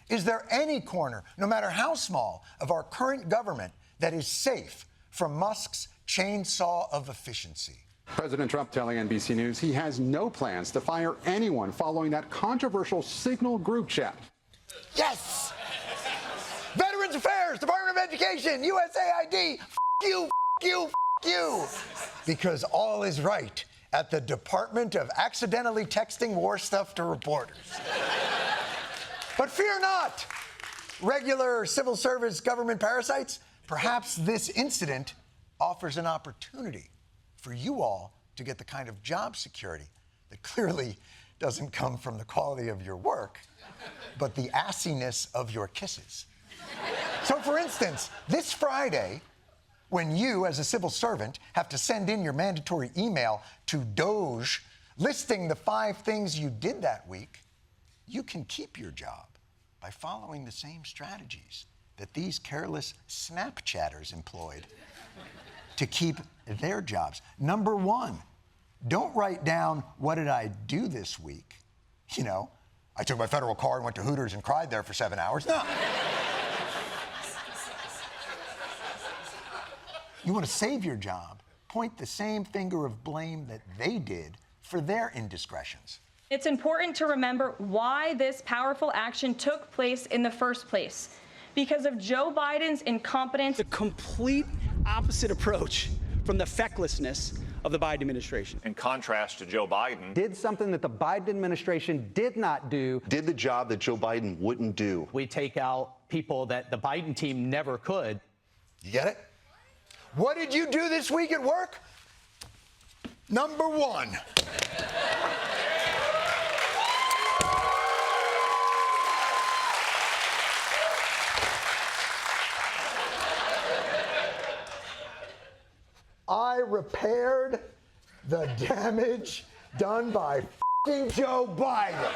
Is there any corner, no matter how small, of our current government that is safe from Musk's chainsaw of efficiency? President Trump telling NBC News he has no plans to fire anyone following that controversial Signal group chat. Yes! Veterans Affairs, Department of Education, USAID, you. Because all is right at the Department of Accidentally Texting War Stuff to Reporters. But fear not, regular civil service government parasites. Perhaps this incident offers an opportunity for you all to get the kind of job security that clearly doesn't come from the quality of your work, but the assiness of your kisses. So, for instance, this Friday, when you, as a civil servant, have to send in your mandatory email to Doge listing the 5 things you did that week, you can keep your job by following the same strategies that these careless Snapchatters employed to keep their jobs. Number 1, don't write down, what did I do this week? You know, I took my federal car and went to Hooters and cried there for 7 hours. No. You want to save your job, point the same finger of blame that they did for their indiscretions. It's important to remember why this powerful action took place in the first place. Because of Joe Biden's incompetence. The complete opposite approach from the fecklessness of the Biden administration. In contrast to Joe Biden, did something that the Biden administration did not do. Did the job that Joe Biden wouldn't do. We take out people that the Biden team never could. You get it? What did you do this week at work? Number 1. I repaired the damage done by f***ing Joe Biden.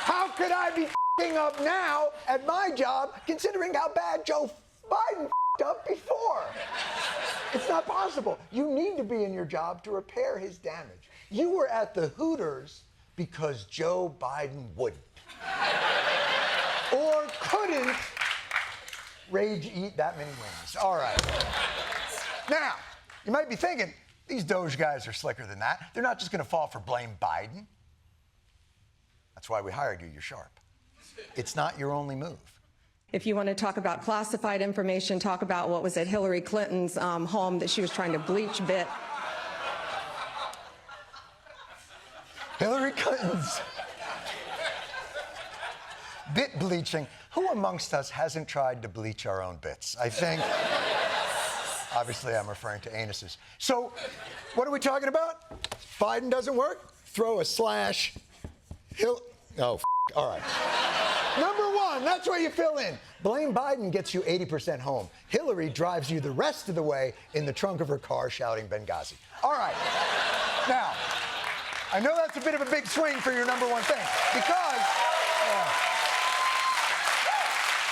How could I be f***ing up now at my job, considering how bad Joe Biden f***ed up before? It's not possible. You need to be in your job to repair his damage. You were at the Hooters because Joe Biden wouldn't. Or couldn't rage eat that many wings. All right. Now, you might be thinking, these Doge guys are slicker than that. They're not just going to fall for blame Biden. That's why we hired you. You're sharp. It's not your only move. If you want to talk about classified information, talk about what was at Hillary Clinton's home that she was trying to bleach bit. Hillary Clinton's bit bleaching. Who amongst us hasn't tried to bleach our own bits? I think... Obviously, I'm referring to anuses. So, what are we talking about? Biden doesn't work? Throw a slash. All right. Number 1, that's where you fill in. Blame Biden gets you 80% home. Hillary drives you the rest of the way in the trunk of her car shouting Benghazi. All right. Now, I know that's a bit of a big swing for your number 1 thing, because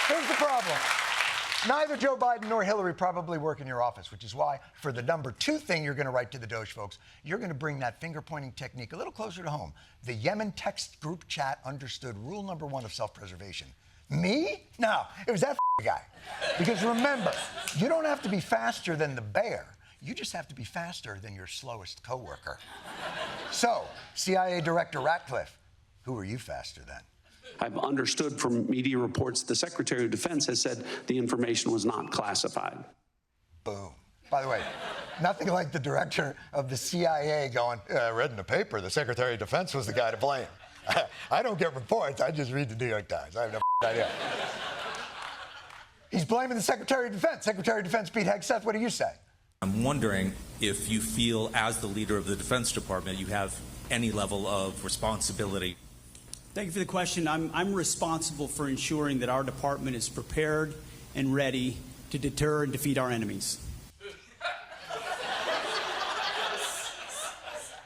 here's the problem. Neither Joe Biden nor Hillary probably work in your office, which is why, for the number 2 thing you're going to write to the Doge folks, you're going to bring that finger-pointing technique a little closer to home. The Yemen text group chat understood rule number 1 of self-preservation. Me? No, it was that guy. Because remember, you don't have to be faster than the bear. You just have to be faster than your slowest coworker. So, CIA Director Ratcliffe, who are you faster than? I've understood from media reports the Secretary of Defense has said the information was not classified. Boom. By the way, nothing like the director of the CIA going, I read in the paper the Secretary of Defense was the guy to blame. I don't get reports, I just read the New York Times. I have no idea. He's blaming the Secretary of Defense. Secretary of Defense Pete Hegseth, what do you say? I'm wondering if you feel, as the leader of the Defense Department, you have any level of responsibility. Thank you for the question. I'm responsible for ensuring that our department is prepared and ready to deter and defeat our enemies.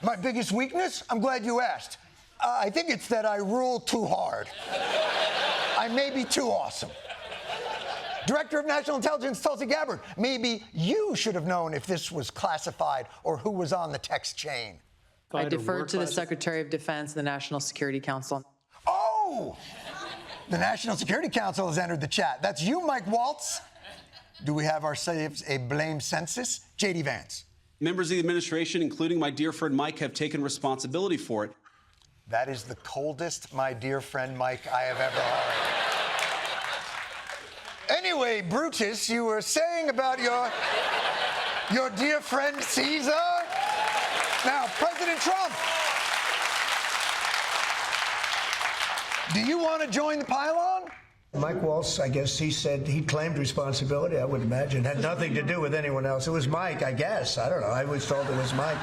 My biggest weakness? I'm glad you asked. I think it's that I rule too hard. I may be too awesome. Director of National Intelligence Tulsi Gabbard, maybe you should have known if this was classified or who was on the text chain. I defer to the Secretary of Defense and the National Security Council. Oh! The National Security Council has entered the chat. That's you, Mike Waltz. Do we have ourselves a blame census? J.D. Vance. Members of the administration, including my dear friend Mike, have taken responsibility for it. That is the coldest, my dear friend Mike, I have ever heard. Anyway, Brutus, you were saying about your dear friend Caesar? Now, President Trump, do you want to join the pylon? Mike Waltz, I guess he said he claimed responsibility, I would imagine. Had nothing to do with anyone else. It was Mike, I guess. I don't know. I was told it was Mike.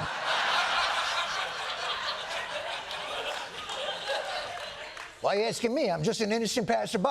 Why are you asking me? I'm just an innocent passerby.